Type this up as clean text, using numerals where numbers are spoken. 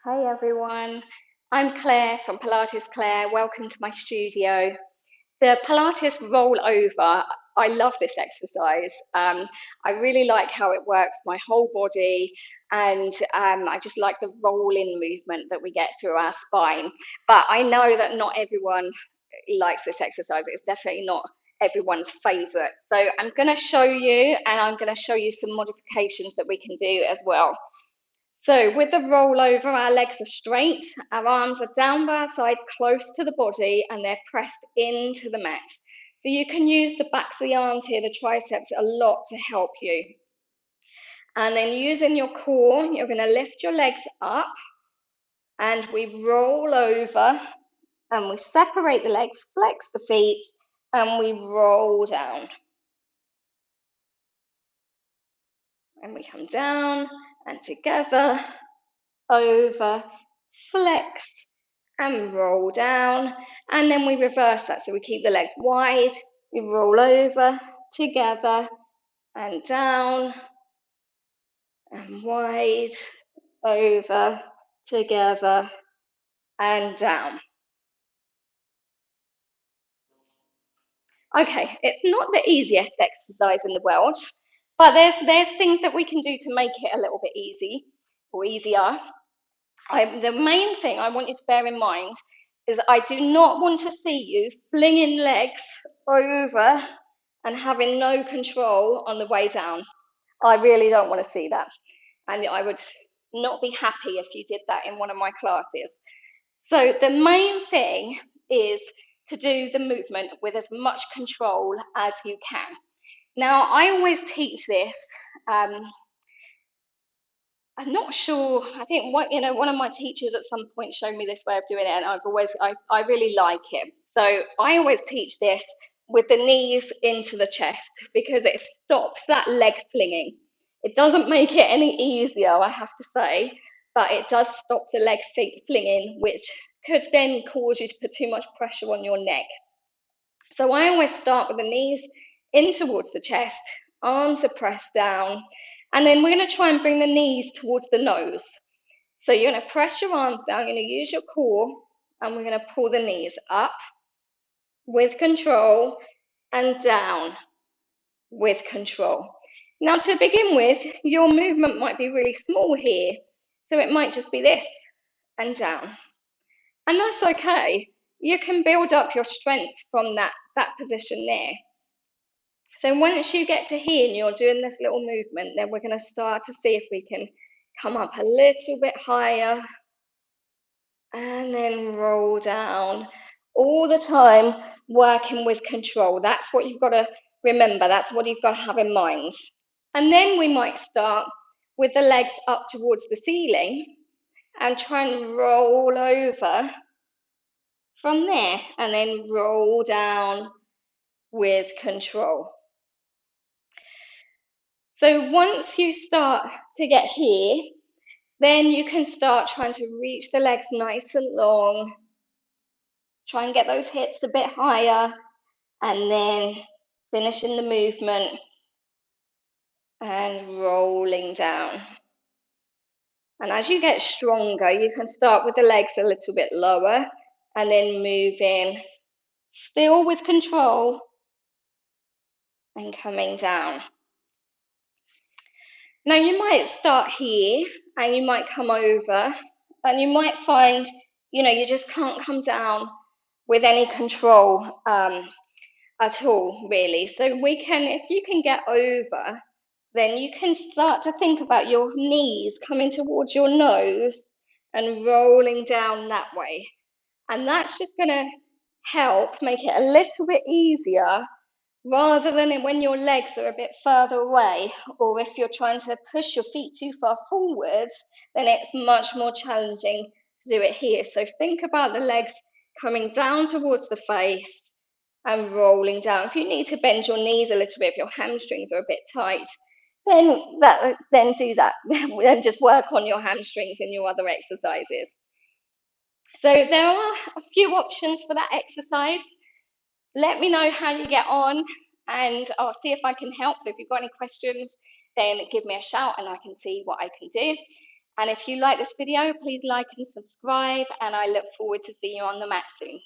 Hey everyone, I'm Claire from Pilates Clare. Welcome to my studio. The Pilates Roll Over, I love this exercise. I really like how it works my whole body, and I just like the rolling movement that we get through our spine. But I know that not everyone likes this exercise. It's definitely not everyone's favorite. So I'm going to show you, and I'm going to show you some modifications that we can do as well. So with the rollover, our legs are straight, our arms are down by our side, close to the body, and they're pressed into the mat. So you can use the backs of the arms here, the triceps, a lot to help you. And then using your core, you're going to lift your legs up, and we roll over, and we separate the legs, flex the feet, and we roll down. And we come down, and together, over, flex, and roll down, and then we reverse that, so we keep the legs wide, we roll over, together, and down, and wide, over, together, and down. Okay, it's not the easiest exercise in the world, but there's things that we can do to make it a little bit easy, or easier. The main thing I want you to bear in mind is I do not want to see you flinging legs over and having no control on the way down. I really don't want to see that. And I would not be happy if you did that in one of my classes. So the main thing is to do the movement with as much control as you can. Now, I always teach this. I'm not sure. I think one of my teachers at some point showed me this way of doing it, and I really like it. So I always teach this with the knees into the chest because it stops that leg flinging. It doesn't make it any easier, I have to say, but it does stop the leg flinging, which could then cause you to put too much pressure on your neck. So I always start with the knees in towards the chest, arms are pressed down, and then we're going to try and bring the knees towards the nose. So you're going to press your arms down, you're going to use your core, and we're going to pull the knees up with control and down with control. Now, to begin with, your movement might be really small here, so it might just be this and down. And that's okay. You can build up your strength from that position there. So once you get to here and you're doing this little movement, then we're going to start to see if we can come up a little bit higher and then roll down. All the time working with control. That's what you've got to remember. That's what you've got to have in mind. And then we might start with the legs up towards the ceiling and try and roll over from there and then roll down with control. So once you start to get here, then you can start trying to reach the legs nice and long. Try and get those hips a bit higher, and then finishing the movement and rolling down. And as you get stronger, you can start with the legs a little bit lower and then moving, still with control, and coming down. Now you might start here and you might come over and you might find, you just can't come down with any control at all, really. So if you can get over, then you can start to think about your knees coming towards your nose and rolling down that way. And that's just going to help make it a little bit easier rather than when your legs are a bit further away, or if you're trying to push your feet too far forwards, then it's much more challenging to do it here. So think about the legs coming down towards the face and rolling down. If you need to bend your knees a little bit, if your hamstrings are a bit tight, then do that. Then just work on your hamstrings in your other exercises. So there are a few options for that exercise. Let me know how you get on, and I'll see if I can help. So if you've got any questions, then give me a shout and I can see what I can do. And if you like this video, please like and subscribe, and I look forward to seeing you on the mat soon.